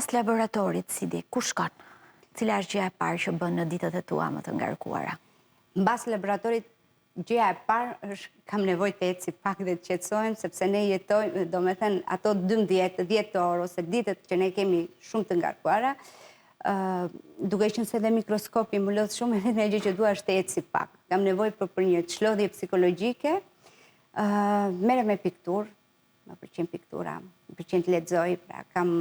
Mbas laboratorit, Sidi, ku shkon? Cila është gjëja e parë që bën në ditët e tua më të ngarkuara? Mbas laboratorit, gjëja e parë është kam nevojë të eci pak dhe të qetësohem, sepse ne jetojmë, do me thënë, ato 12-10 orë ose ditët që ne kemi shumë të ngarkuara, duke qenë se dhe mikroskopi më lodh shumë, edhe një gjë që dua është të eci pak. Kam nevojë për një çlodhje psikologjike, merrem me pikturë, më pëlqen piktura, më pëlqen të lexoj, pra kam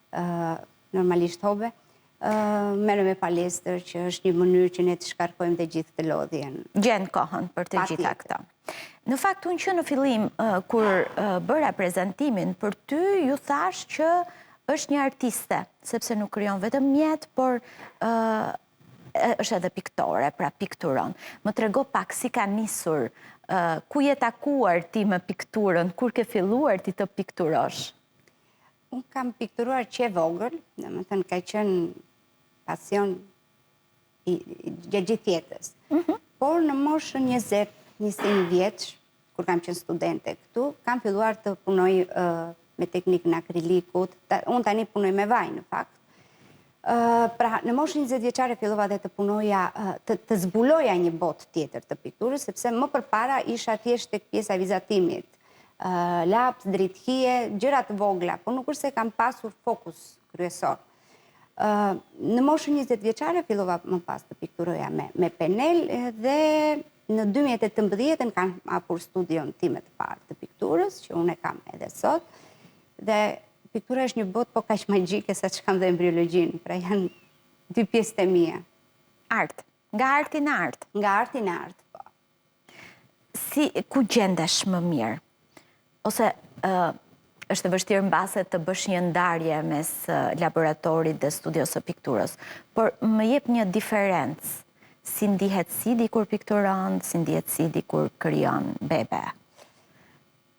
normalisht hobe. Merrem me palestër, që është një mënyrë që ne të shkarkojmë të gjithë të lodhjen. Gjen kohën për të gjitha këto. Në fakt, unë që në fillim, kur bëra prezantimin, për ty ju thash që është një artiste, sepse nuk krijon vetëm mjet, por është edhe piktore, pra pikturon. Më trego pak si ka nisur, ku je takuar ti me pikturën, kur ke filluar ti të pikturosh? Unë kam pikturuar që e vogël, dhe më thënë ka qenë pasion gjatë gjithë jetës. Por në moshën 20-21 vjeç, kur kam qenë studente këtu, kam filluar të punoj me teknikën akrilikut. Unë tani punoj me vaj, në fakt. Pra, në moshën 20 vjeçare fillova dhe të punoja, të zbuloja një botë tjetër të pikturës, sepse më përpara isha thjesht tek pjesa e vizatimit. Laps, drithie, gjëra të vogla, por nuk është se kam pasur fokus kryesor. Në moshën 20 vjeçare fillova më pas të pikturoja me penel dhe në 2018 kam hapur studion time të parë të pikturës, që unë e kam edhe sot, dhe piktura është një botë po kaq magjike sa që kam dhe embriologjinë, pra janë dy pjesët e mia. Art, nga arti në art. Nga arti në art, po. Ku gjendesh më mirë? Ose është vështirë mbase të bësh një ndarje mes laboratorit dhe studios së pikturës, por më jep një diferencë. Si ndihet Sidi kur pikturon, si ndihet Sidi kur krijon bebe?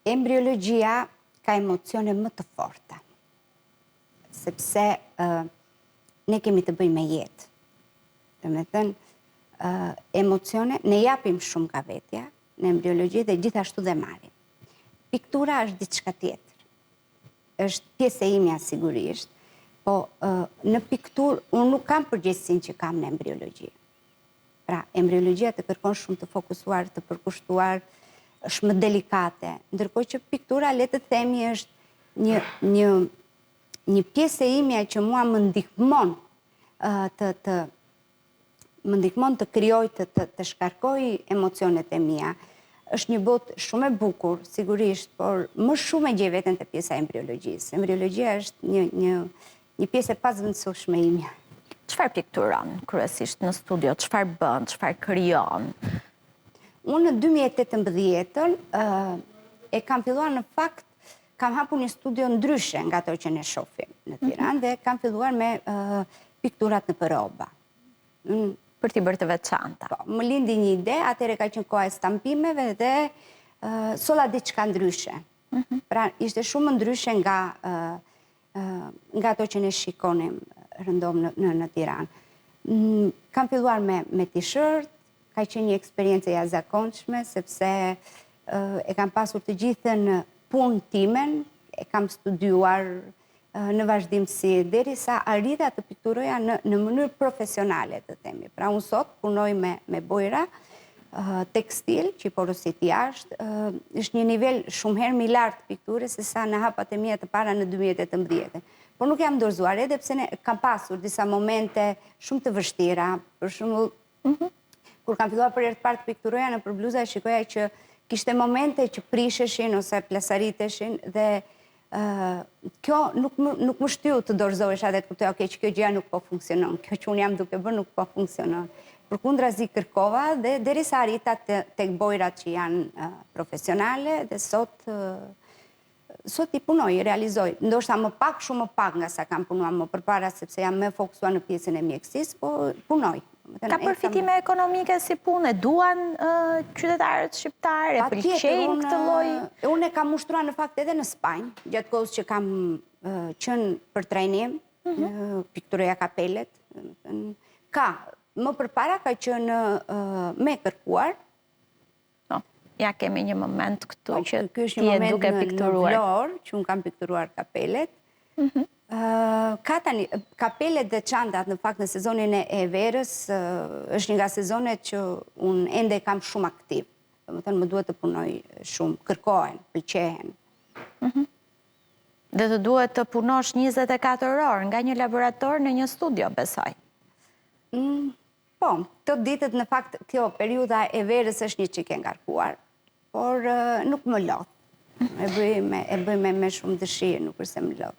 Embriologjia ka emocione më të forta, sepse ne kemi të bëjmë me jetë. Dhe me thënë, emocione, ne japim shumë nga vetja në embriologji dhe gjithashtu dhe marrim. Piktura është diçka tjetër. Është pjesë e imja sigurisht, po në pikturë unë nuk kam përgjegjësinë që kam në embriologji. Pra, embriologjia të kërkon shumë të fokusuar, të përkushtuar, është më delikate, ndërkohë që piktura, le të themi, është një pjesë e imja që mua më ndihmon të krijoj, të shkarkoj emocionet e mia. Është një botë shumë e bukur, sigurisht, por më shumë e gjej veten te pjesa e embriologjisë. Embriologjia është një pjesë e pazvendësueshme e imja. Çfarë pikturon kryesisht në studio? Çfarë bën? Çfarë krijon? Unë në 2018 e kam filluar, në fakt, kam hapur një studio ndryshe nga ato që ne shohim në Tiranë dhe kam filluar me pikturat në përroba. Për t'i bërë të veçanta. Më lindi një ide, atëherë ka qenë koha e stampimeve dhe solla diçka ndryshe. Pra, ishte shumë ndryshe nga ato që ne shikonim rëndom në Tiranë. Kam filluar me t-shirt, ka qenë një eksperiencë e jashtëzakonshme, sepse e kam pasur të gjithën punë timen, e kam studiuar në vazhdimsi, derisa arrita të pikturoja në mënyrë profesionale, të themi. Pra, unë sot punoj me bojra, tekstil, që i porosit jashtë, është një nivel shumë herë më i lartë pikturës se sa në hapat e mia të para në 2018. Por nuk jam dorëzuar, edhe pse ne kam pasur disa momente shumë të vështira, për shembull, kur kam filluar për herë të parë të pikturoja në për bluza, shikoja që kishte momente që prisheshin ose plasariteshin dhe kjo nuk më shtyu të dorëzohesha dhe të kuptoja, që kjo gjëja nuk po funksionon, kjo që unë jam duke bërë nuk po funksionon. Përkundrazi kërkova dhe derisa arrita tek bojrat që janë profesionale dhe sot i punoj, i realizoj. Ndoshta shumë më pak nga sa kam punuar më përpara, sepse jam më fokusuar në pjesën e mjekësisë, po punoj. Ka përfitime ekonomike si punë, duan qytetarët shqiptarë, e pëlqejnë këtë lloj? Unë e kam ushtruar në fakt edhe në Spanjë, gjatë kohës që kam qenë për trajnim, pikturoja kapelet. Më përpara ka qenë me kërkuar. Ja kemi një moment këtu që ti e duke pikturuar. Ky është një moment në Vlorë, që unë kam pikturuar kapelet. Ka tani, kapelet dhe çantat në fakt në sezonin e verës është një nga sezonet që unë ende kam shumë aktiv. Domethënë më duhet të punoj shumë, kërkohen, pëlqehen. Dhe të duhet të punosh 24 orë nga një laborator në një studio, besoj. Po, të ditët në fakt kjo periudha e verës është një çike ngarkuar, por nuk më lodh. E bëj me shumë dëshirë, nuk është se më lodh.